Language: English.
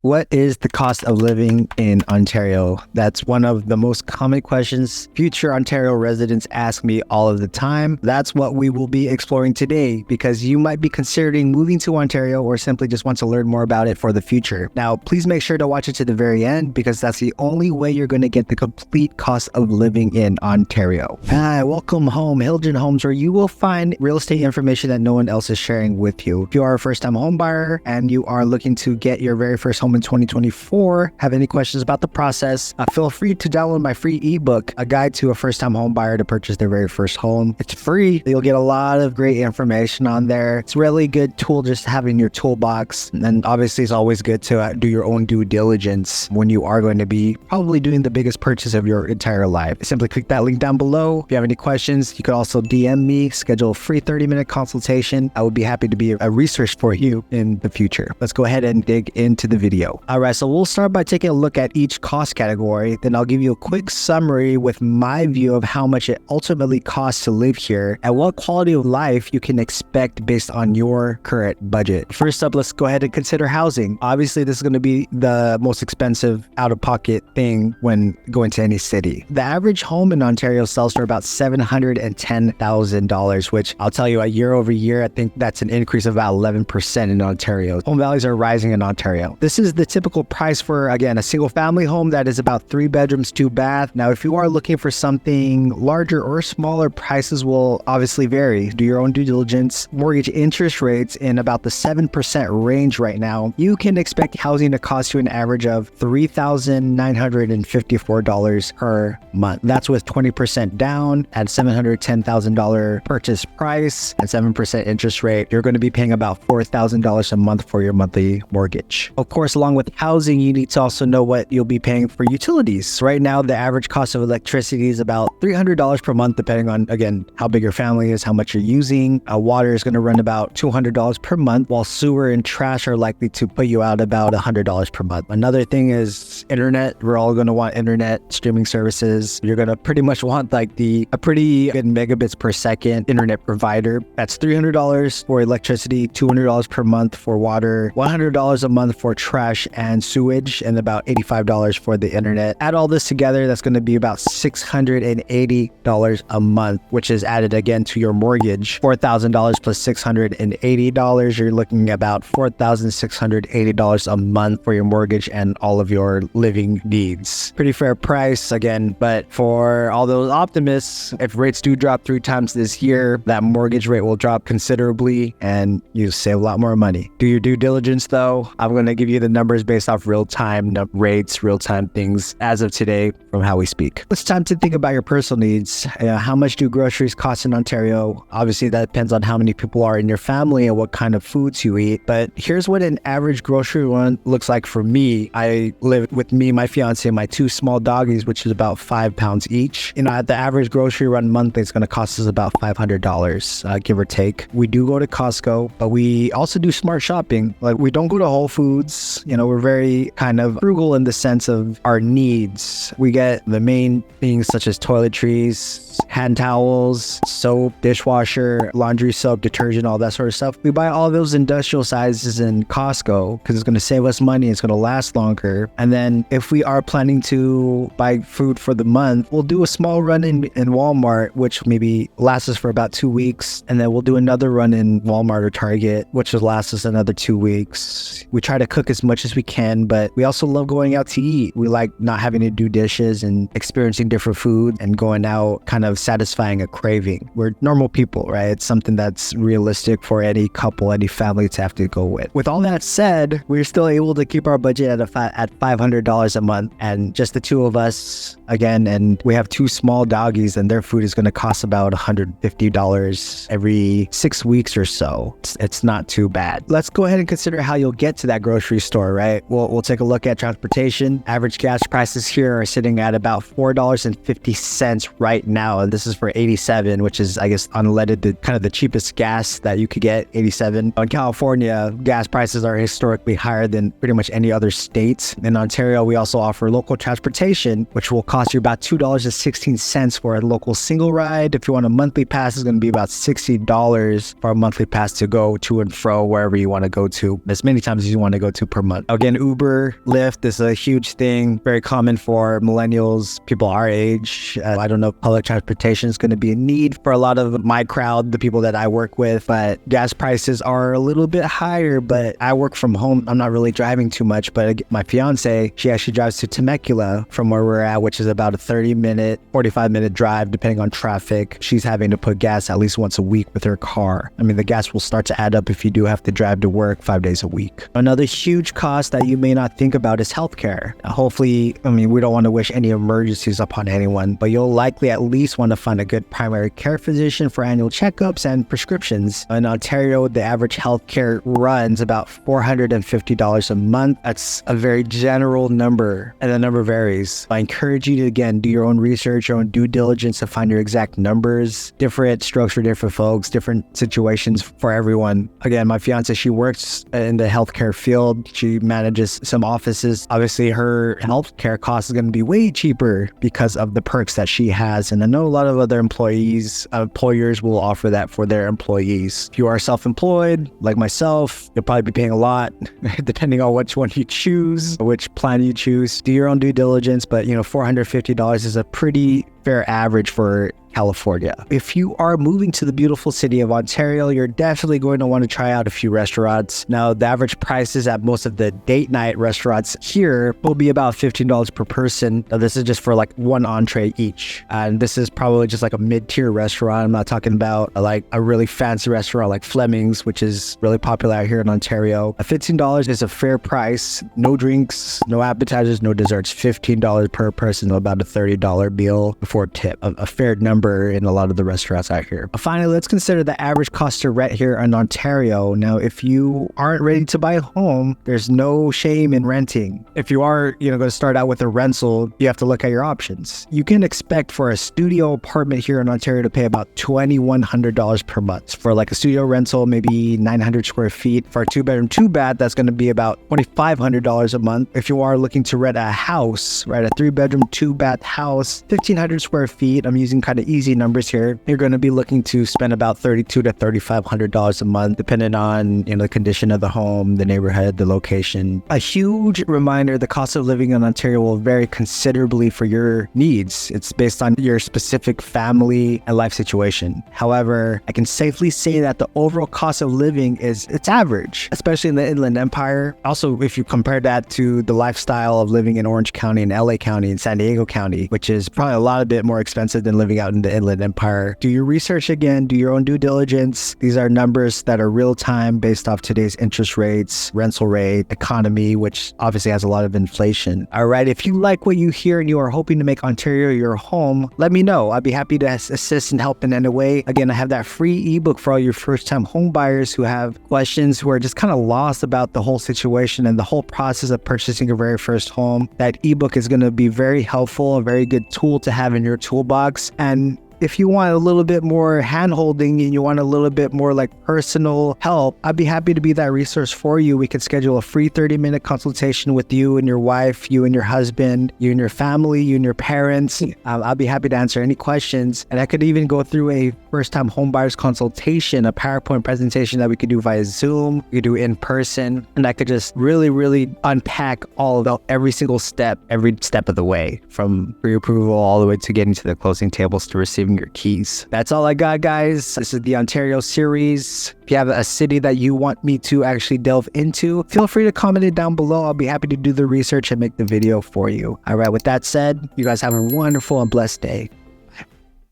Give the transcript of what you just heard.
What is the cost of living in Ontario? That's one of the most common questions future Ontario residents ask me all of the time. That's what we will be exploring today because you might be considering moving to Ontario or simply just want to learn more about it for the future. Now, please make sure to watch it to the very end because that's the only way you're going to get the complete cost of living in Ontario. Hi, welcome home, Hiljin Homes, where you will find real estate information that no one else is sharing with you. If you are a first-time home buyer and you are looking to get your very first home in 2024, have any questions about the process, feel free to download my free ebook, A Guide to a First-Time Home Buyer to Purchase Their Very First Home. It's free. You'll get a lot of great information on there. It's a really good tool just to have in your toolbox. And obviously, it's always good to do your own due diligence when you are going to be probably doing the biggest purchase of your entire life. Simply click that link down below. If you have any questions, you could also DM me, schedule a free 30-minute consultation. I would be happy to be a resource for you in the future. Let's go ahead and dig into the video. All right, so we'll start by taking a look at each cost category. Then I'll give you a quick summary with my view of how much it ultimately costs to live here and what quality of life you can expect based on your current budget. First up, let's go ahead and consider housing. Obviously, this is going to be the most expensive out-of-pocket thing when going to any city. The average home in Ontario sells for about $710,000, which I'll tell you, year over year, I think that's an increase of about 11% in Ontario. Home values are rising in Ontario. This is the typical price for, again, a single family home that is about 3 bedrooms, 2 bath. Now, if you are looking for something larger or smaller, prices will obviously vary. Do your own due diligence. Mortgage interest rates in about the 7% range right now. You can expect housing to cost you an average of $3,954 per month. That's with 20% down at $710,000 purchase price and 7% interest rate. You're going to be paying about $4,000 a month for your monthly mortgage. Of course, along with housing, you need to also know what you'll be paying for utilities. Right now, the average cost of electricity is about $300 per month, depending on, again, how big your family is, how much you're using. Water is going to run about $200 per month, while sewer and trash are likely to put you out about $100 per month. Another thing is internet. We're all going to want internet streaming services. You're going to pretty much want like a pretty good megabits per second internet provider. That's $300 for electricity, $200 per month for water, $100 a month for trash and sewage, and about $85 for the internet. Add all this together, that's going to be about $680 a month, which is added again to your mortgage. $4,000 plus $680, you're looking at about $4,680 a month for your mortgage and all of your living needs. Pretty fair price again, but for all those optimists, if rates do drop 3 times this year, that mortgage rate will drop considerably and you save a lot more money. Do your due diligence though. I'm going to give you the numbers based off real-time rates, real-time things as of today from how we speak. It's time to think about your personal needs. How much do groceries cost in Ontario? Obviously, that depends on how many people are in your family and what kind of foods you eat. But here's what an average grocery run looks like for me. I live with me, my fiance, and my 2 small doggies, which is about 5 pounds each. At the average grocery run monthly, it's going to cost us about $500, give or take. We do go to Costco, but we also do smart shopping. Like, we don't go to Whole Foods. We're very kind of frugal in the sense of our needs. We get the main things such as toiletries, hand towels, soap, dishwasher, laundry soap, detergent, all that sort of stuff. We buy all those industrial sizes in Costco because it's going to save us money. It's going to last longer. And then if we are planning to buy food for the month, we'll do a small run in Walmart, which maybe lasts us for about 2 weeks. And then we'll do another run in Walmart or Target, which will last us another 2 weeks. We try to cook as much as we can, but we also love going out to eat. We like not having to do dishes and experiencing different food and going out, kind of satisfying a craving. We're normal people, right? It's something that's realistic for any couple, any family to have to go with. With all that said, we're still able to keep our budget at $500 a month, and just the 2 of us again, and we have 2 small doggies and their food is going to cost about $150 every 6 weeks or so. It's not too bad. Let's go ahead and consider how you'll get to that grocery store, right? We'll take a look at transportation. Average gas prices here are sitting at about $4.50 right now, and this is for 87, which is, I guess, unleaded, the cheapest gas that you could get, 87. In California, gas prices are historically higher than pretty much any other state. In Ontario, we also offer local transportation, which will cost you about $2.16 for a local single ride. If you want a monthly pass, it's going to be about $60 for a monthly pass to go to and fro wherever you want to go to, as many times as you want to go to per month. Again, Uber, Lyft is a huge thing, very common for millennials, people our age. I don't know if public transportation is going to be a need for a lot of my crowd, the people that I work with, but gas prices are a little bit higher. But I work from home. I'm not really driving too much, but my fiance, she actually drives to Temecula from where we're at, which is about a 30-minute, 45-minute drive, depending on traffic. She's having to put gas at least once a week with her car. I mean, the gas will start to add up if you do have to drive to work 5 days a week. Another huge cost that you may not think about is healthcare. Hopefully, I mean, we don't want to wish any emergencies upon anyone, but you'll likely at least want to find a good primary care physician for annual checkups and prescriptions. In Ontario, the average healthcare runs about $450 a month. That's a very general number, and the number varies. I encourage you to, again, do your own research, your own due diligence to find your exact numbers. Different strokes for different folks, different situations for everyone. Again, my fiance, she works in the healthcare field. She manages some offices. Obviously, her healthcare cost is going to be way cheaper because of the perks that she has. And I know a lot of other employers will offer that for their employees. If you are self-employed, like myself, you'll probably be paying a lot, depending on which one you choose, which plan you choose. Do your own due diligence, but $450 is a pretty fair average for California. If you are moving to the beautiful city of Ontario, you're definitely going to want to try out a few restaurants. Now, the average prices at most of the date night restaurants here will be about $15 per person. Now, this is just for like one entree each. And this is probably just like a mid-tier restaurant. I'm not talking about like a really fancy restaurant like Fleming's, which is really popular out here in Ontario. $15 is a fair price. No drinks, no appetizers, no desserts. $15 per person, about a $30 meal before tip. A fair number in a lot of the restaurants out here. Finally, let's consider the average cost to rent here in Ontario. Now, if you aren't ready to buy a home, there's no shame in renting. If you are, going to start out with a rental, you have to look at your options. You can expect for a studio apartment here in Ontario to pay about $2,100 per month. For like a studio rental, maybe 900 square feet. For a 2-bedroom, 2-bath, that's going to be about $2,500 a month. If you are looking to rent a house, right, a 3-bedroom, 2-bath house, 1,500 square feet, I'm using kind of easy numbers here, you're going to be looking to spend about $3,200 to $3,500 a month, depending on the condition of the home, the neighborhood, the location. A huge reminder: the cost of living in Ontario will vary considerably for your needs. It's based on your specific family and life situation. However, I can safely say that the overall cost of living it's average, especially in the Inland Empire. Also, if you compare that to the lifestyle of living in Orange County and LA County and San Diego County, which is probably a lot bit more expensive than living out in the Inland Empire. Do your research again, do your own due diligence. These are numbers that are real time based off today's interest rates, rental rate, economy, which obviously has a lot of inflation. All right, if you like what you hear and you are hoping to make Ontario your home, let me know. I'd be happy to assist and help in any way. Again, I have that free ebook for all your first-time home buyers who have questions, who are just kind of lost about the whole situation and the whole process of purchasing your very first home. That ebook is going to be very helpful, a very good tool to have in your toolbox. And if you want a little bit more hand-holding and you want a little bit more like personal help, I'd be happy to be that resource for you. We could schedule a free 30-minute consultation with you and your wife, you and your husband, you and your family, you and your parents. I'll be happy to answer any questions. And I could even go through a first-time homebuyers consultation, a PowerPoint presentation that we could do via Zoom, we could do in person, and I could just really unpack every single step, every step of the way, from pre-approval all the way to getting to the closing tables to receiving your keys. That's all I got, guys. This is the Ontario series. If you have a city that you want me to actually delve into, feel free to comment it down below. I'll be happy to do the research and make the video for you. All right, with that said, you guys have a wonderful and blessed day.